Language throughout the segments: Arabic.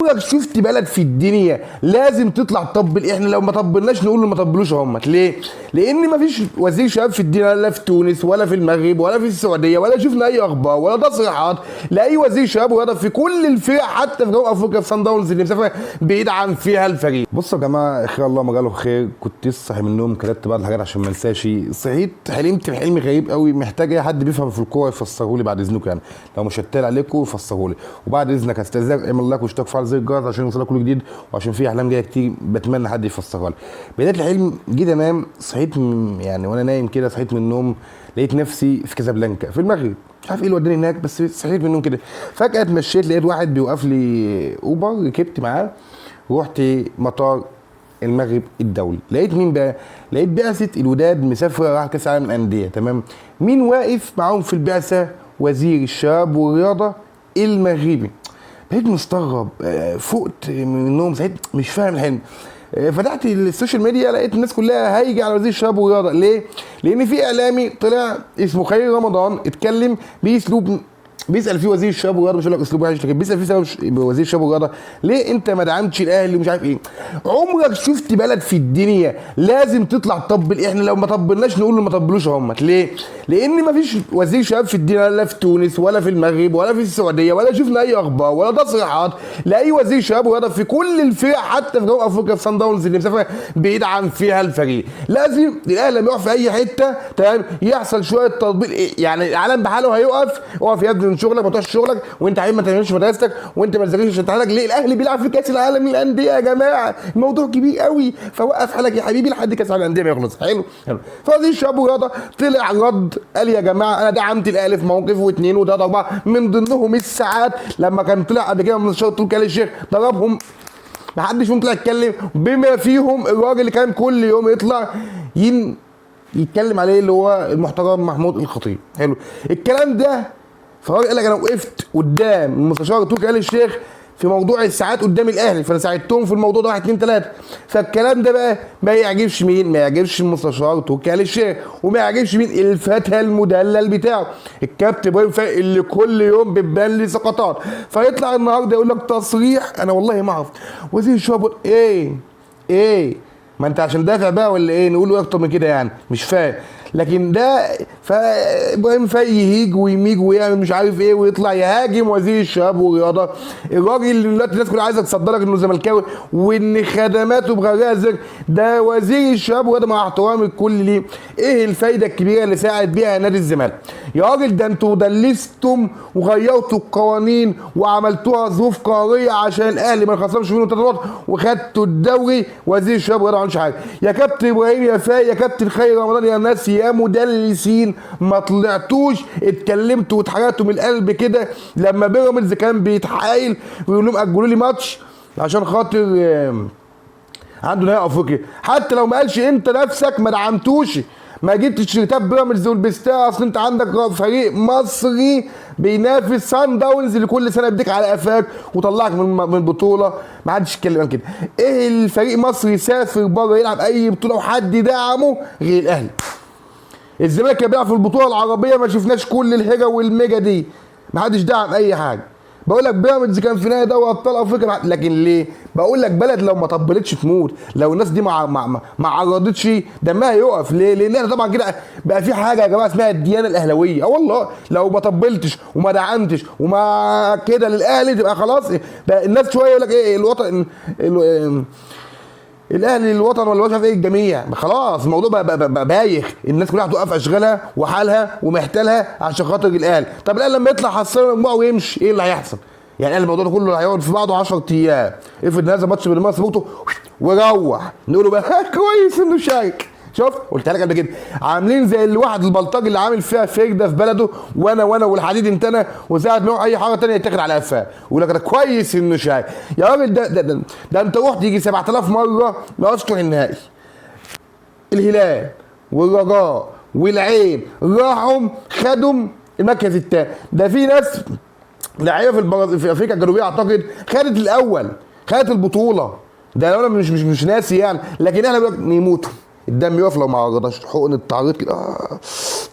عمرك شفت بلد في الدنيا لازم تطلع تطبل؟ احنا لو ما طبلناش نقول له ما طبلوش همت ليه؟ لان ما فيش وزير شباب في الدنيا، لا في تونس ولا في المغرب ولا في السعوديه، ولا شفنا اي اخبار ولا تصريحات لاي وزير شباب ورياضه في كل الفرق، حتى في جنوب افريقيا في صن داونز اللي مسافر بيدعم فيها الفريق. بصوا يا جماعه، خير الله ما جاله خير. كنت لسه صاحي من النوم، كتبت بعض الحاجات عشان ما انساش. صحيت حلمت بحلم غريب قوي، محتاج اي حد بيفهم في الكوره يفسره لي بعد اذنكم، يعني لو مش هتقل عليكم يفسره لي. وبعد اذنك استاذنك اعمل لايك واشترك وفعل زر الجرس عشان يوصلك كل جديد، وعشان في احلام جايه كتير بتمنى حد يفسرها لي. بدايه الحلم جيت انام، صحيت يعني وانا نايم كده، صحيت من النوم لقيت نفسي في كازابلانكا في المغرب، مش عارف ايه اللي وداني هناك، بس صحيت من النوم كده. فجاه اتمشيت لقيت واحد بيوقف لي اوبر، ركبت معاه ورحت مطار المغرب الدولي. لقيت مين بقى؟ لقيت بعثه الوداد مسافره راح كاس العالم للانديه. تمام، مين واقف معاهم في البعثه؟ وزير الشباب والرياضه المغربي. بقيت مستغرب، فقت من النوم ساعتها مش فاهم الحلم. فتحت السوشيال ميديا لقيت الناس كلها هايجه على وزير الشباب والرياضه. ليه؟ لان في اعلامي طلع اسمه خير رمضان اتكلم باسلوب بيسال فيه وزير الشباب والرياضه، مش هقول لك اسلوب وحش، لكن بيسال فيه وزير الشباب والرياضه ليه انت ما دعمتش الاهلي ومش عارف ايه. عمرك شفت بلد في الدنيا لازم تطلع تطبل؟ احنا لو ما طبلناش نقول له ما طبلوش همت ليه؟ لان ما فيش وزير شباب في الدنيا، لا في تونس ولا في المغرب ولا في السعوديه، ولا شفنا اي اخبار ولا تصريحات لاي وزير شباب ورياضه في كل الفرق، حتى في جنوب افريقيا في صن داونز اللي مسافر بيدعم فيها الفريق. لازم الاهلي لما يقف في اي حته تمام يحصل شويه تطبيل، يعني العالم بحاله هيقف. اقف يا ابني من شغلك، ما تروحش شغلك، وانت عيب ما تعملش مدرستك، وانت ما تذاكرش امتحانك. ليه؟ الاهلي بيلعب في كاس العالم للانديه يا جماعه، الموضوع كبير قوي، فوقف حالك يا حبيبي لحد كاس العالم للانديه ما يخلص. حلو. فوزير الشباب والرياضه طلع رد قال يا جماعه انا دعمت الاهلي في موقف واثنين وثلاثه واربعه، من ضمنهم الساعات لما كان طلع قبل كده من الشوط تركي آل الشيخ ضربهم، ما حدش فيهم طلع يتكلم، بما فيهم الراجل اللي كان كل يوم يطلع يتكلم عليه اللي هو المحترم محمود الخطيب. حلو الكلام ده. فالراجل قال لك انا وقفت قدام المستشار تركي آل الشيخ في موضوع الساعات قدام الاهلي، فانا ساعدتهم في الموضوع ده 1 2 3. فالكلام ده بقى ما يعجبش مين؟ ما يعجبش المستشار تركي آل الشيخ، وما يعجبش مين؟ الفتى المدلل بتاعه الكابتن ابراهيم فايق اللي كل يوم بتبان لي سقطات. فيطلع النهارده يقول لك تصريح انا والله ما اعرف وزير الشباب ايه ما انت عشان دافع بقى ولا ايه؟ نقول له اكتر من كده يعني، مش فاهم. لكن ده فابراهيم فايق يهيج ويميج ويعمل مش عارف ايه، ويطلع يهاجم وزير الشباب والرياضه، الراجل اللي دلوقتي الناس كلها عايزه تصدر لك انه زملكاوي وان خدماته بغزر. ده وزير الشباب والرياضه مع احترامي الكل ليه، ايه الفايده الكبيره اللي ساعد بيها نادي الزمالك؟ يا راجل ده انتوا دلستم وغيرتوا القوانين وعملتوها ظروف قهريه عشان الاهلي ما يخسرش منه 3 نقط وخدتوا الدوري. وزير الشباب والرياضه ما عملش حاجه. يا كابتن ابراهيم يا فايق يا كابتن خير رمضان يا ناس يا مدلسين، ما طلعتوش اتكلمتوا واتحرقتوا من القلب كده لما بيراميدز كان بيتحايل ويقول لهم اجلوا لي ماتش عشان خاطر عنده نهائي افريقيا. حتى لو ما قالش انت نفسك ما دعمتوش، ما جبتش تيشيرتات بيراميدز ولبستها، اصل انت عندك فريق مصري بينافس صن داونز اللي كل سنه بيديك على قفاك وطلعك من البطوله. ما حدش يتكلم عن كده. ايه الفريق مصري يسافر بره يلعب اي بطوله وحد دعمه غير الاهلي؟ الزمالك كان بيلعب في البطوله العربيه ما شفناش كل الهجه والميجا دي، ما حدش دعم اي حاجه. بقول لك بيراميدز كان في نهائي دوري ابطال افريقيا، لكن ليه؟ بقول لك بلد لو ما طبلتش تموت، لو الناس دي ما عرضتش دمها يقف. ليه؟ لان احنا طبعا كده بقى في حاجه يا جماعه اسمها الديانه الاهلاويه. والله لو ما طبلتش وما دعمتش وما كده للاهلي تبقى خلاص. الناس شويه يقول لك ايه الوطن الاهلي الوطن ولا مش عارف ايه الجميع. خلاص الموضوع بقى بايخ، الناس كلها هتوقف اشغالها وحالها ومحتالها عشان خاطر الاهلي. طب الاهلي لما يطلع حصل المجموعه ويمشي ايه اللي هيحصل؟ يعني الموضوع ده كله هيقعد في بعضه 10 ايام. افرض هذا ماتش بالمصري سبوته وروح نقول له بقى كويس انه شارك. شفت؟ قلت لك قبل كده عاملين زي الواحد البلطجي اللي عامل فيها فرده في بلده، وانا والحديد انتنا، وساعه ما يروح اي حاجه ثانيه يتاخد على قفاه ويقول لك ده كويس انه شاي. يا راجل ده انت رحت يجي 7000 مره ما عرفتش تروح النهائي. الهلال والرجاء والعين راحوا خدوا المركز الثاني. ده في ناس لعيبه في افريقيا الجنوبيه اعتقد خدت الاول، خدت البطوله. ده انا مش ناسي يعني، لكن احنا بنقول نموتوا الدم يقف لو ما عرضناش حقن التعريض كده.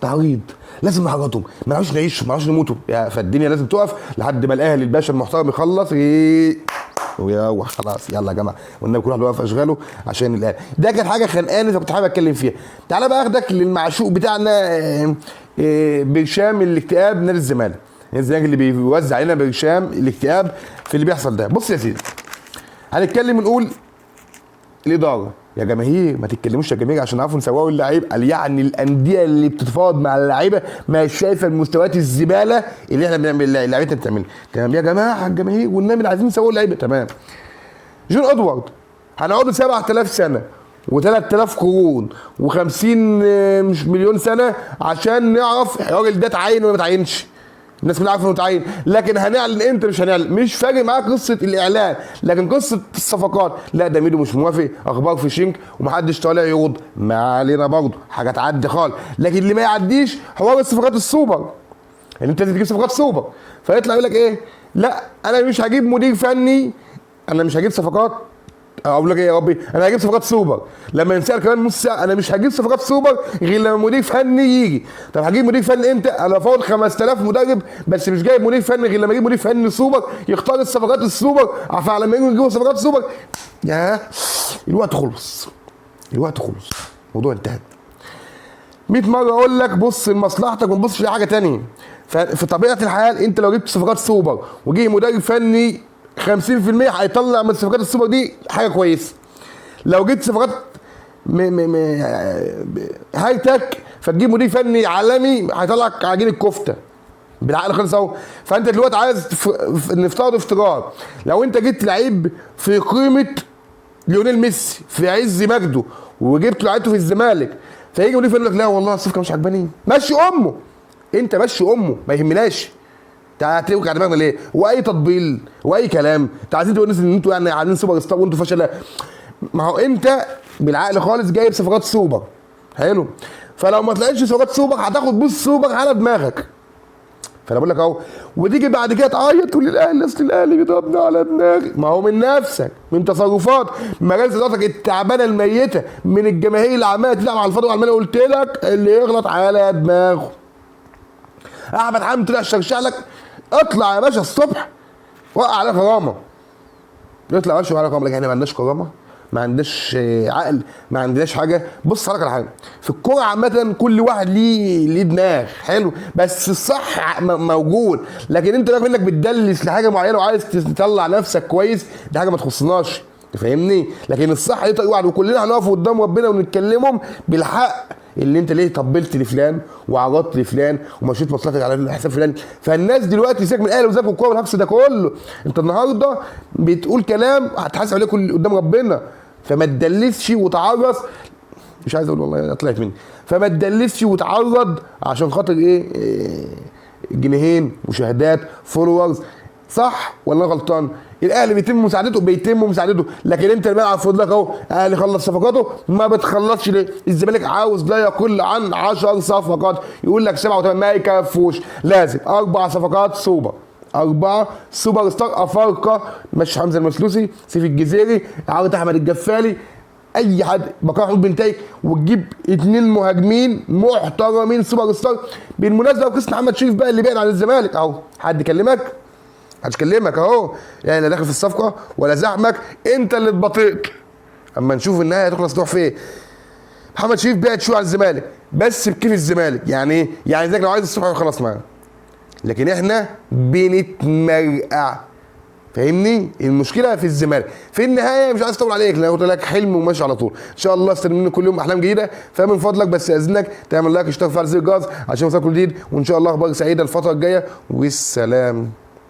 تعريض لازم نعرضهم، ما نعرفش نعيش ما نعرفش نموتوا. فالدنيا لازم تقف لحد ما الاهلي الباشا المحترم يخلص ويروح خلاص. يلا يا جماعه، والنبي كل واحد واقف اشغاله عشان الاهلي. ده كانت حاجه خانقاني فكنت حابب اتكلم فيها. تعالى بقى اخدك للمعشوق بتاعنا برشام الاكتئاب نادي الزمالك. نادي الزمالك اللي بيوزع علينا برشام الاكتئاب في اللي بيحصل ده. بص يا سيدي، هنتكلم ونقول الاداره يا جماهير ما تتكلموش يا جماهير عشان نعرفوا نسوقوا اللعيب. قال يعني الانديه اللي بتتفاوض مع اللعيبه ما شايفه المستويات الزباله اللي احنا بنعمل لعيبتنا بتعملها. تمام يا جماعه الجماهير والنبي عايزين نسوقوا اللعيبه. تمام. جون ادوارد هنقعدوا 7000 سنه و3000 قرون و50 مش مليون سنه عشان نعرف الراجل ده اتعين ولا ما اتعينش. الناس كلها عارفه انه اتعين، لكن هنعلن امتى مش هنعلن. مش فارق معاك قصه الاعلان، لكن قصه الصفقات لا ده ميدو مش موافق، اخبار في شنك ومحدش طالع يرد. ما علينا برضه حاجه تعدي خالص. لكن اللي ما يعديش حوار الصفقات السوبر، ان انت تجيب صفقات سوبر فيطلع يقول لك ايه؟ لا انا مش هجيب مدير فني، انا مش هجيب صفقات. اقول لك ايه يا ربي؟ انا هجيب صفقات سوبر. لما ينسال كمان نص ساعه انا مش هجيب صفقات سوبر غير لما مدير فني يجي. طب هجيب مدير فني امتى؟ انا فاضل 5000 مدرب بس مش جايب مدير فني غير لما اجيب مدير فني سوبر يختار الصفقات السوبر. فلما يجوا صفقات سوبر يا الوقت خلص، الوقت خلص، الموضوع انتهى. 100 مره اقول لك بص لمصلحتك وما تبصش لحاجه ثانيه. ففي طبيعه الحال انت لو جبت صفقات سوبر وجي مدرب فني 50% هيطلع من الصفقات السوبر دي حاجه كويسه. لو جبت صفقات هاي تك فتجيب مدير فني عالمي هيطلع عجين الكفته بالعقل خالص اهو. فانت دلوقتي عايز نفترض افتراض لو انت جبت لعيب في قيمه ليونيل ميسي في عز مجده وجبت لعيبته في الزمالك، فيجي مدير فني يقول لك لا والله الصفقه مش عجباني. مشي امه، انت مشي امه ما يهمناش. هتوجع دماغنا ليه؟ واي تطبيل واي كلام. انتوا عايزين تقولوا ان انتوا يعني عاملين سوبر ستار وانتوا فشله. ما هو انت بالعقل خالص جايب صفقات سوبر حلو، فلو ما طلعتش صفقات سوبر هتاخد بوس سوبر على دماغك. فانا بقول لك اهو، وتيجي بعد كده تعيط تقول الاهلي اصل الاهلي بيضربنا على دماغي. ما هو من نفسك، من تصرفات مجالس ادارتك التعبانه الميته، من الجماهير اللي عماله تلعب على الفاضي وعماله. قلت لك اللي يغلط على دماغه. احمد حمدي طلع شرشح لك، اطلع يا باشا الصبح وقع عليك غرامه. يطلع يا باشا عليك غرامه، لكن احنا ما عندناش كرامه، ما عندناش عقل، ما عندناش حاجه. بص على حاجه في الكوره عامه كل واحد ليه دماغ حلو، بس الصح موجود. لكن انت بقى انك بتدلس لحاجه معينه وعايز تطلع نفسك كويس، دي حاجه ما تخصناش تفهمني. لكن الصح ليه طريق واحد، وكلنا هنقف قدام ربنا ونتكلمهم بالحق. اللي انت ليه طبلت لفلان وعرضت لفلان ومشيت مصلحتك على حساب فلان. فالناس دلوقتي سيبك من الاهلي وزاك والكوره والهجص ده كله. انت النهارده بتقول كلام هتحاسب عليه قدام ربنا. فما تدلسش وتعرض، مش عايز اقول والله طلعت مني. فما تدلسش وتعرض عشان خاطر ايه جنيهين مشاهدات فولورز. صح ولا انا غلطان؟ الاهلي بيتم مساعدته، لكن انت الملعب المفروض لك اهو الاهلي خلص صفقاته ما بتخلصش ليه؟ الزمالك عاوز لا يقل عن 10 صفقات، يقول لك 7 و8 ما يكفوش، لازم 4 صفقات سوبر، 4 سوبر ستار افارقه، مش حمزه المسلوسي، سيف الجزيري، عوض احمد الجفالي، اي حد، بكار محمود بنتايج، وتجيب 2 مهاجمين محترمين سوبر ستار. بالمناسبه قصه محمد شريف بقى اللي بعد عن الزمالك اهو، حد كلمك؟ هتكلمك اهو، يعني لا داخل في الصفقه ولا زحمك، انت اللي اتبطئت. اما نشوف النهايه هتخلص تروح فين. محمد شريف بعد شويه على الزمالك بس بكيف الزمالك، يعني ايه؟ يعني زيك لو عايز الصفقه خلاص معاه، لكن احنا بنتمرقع. فاهمني؟ المشكله في الزمالك. في النهايه مش عايز اطول عليك، لان قلت لك حلم وماشي على طول. ان شاء الله استلم مني كل يوم احلام جديده. فمن فضلك بس اذنك تعمل لايك واشترك في زر الجرس عشان يوصلك كل جديد، وان شاء الله اخبار سعيده الفتره الجايه. والسلام.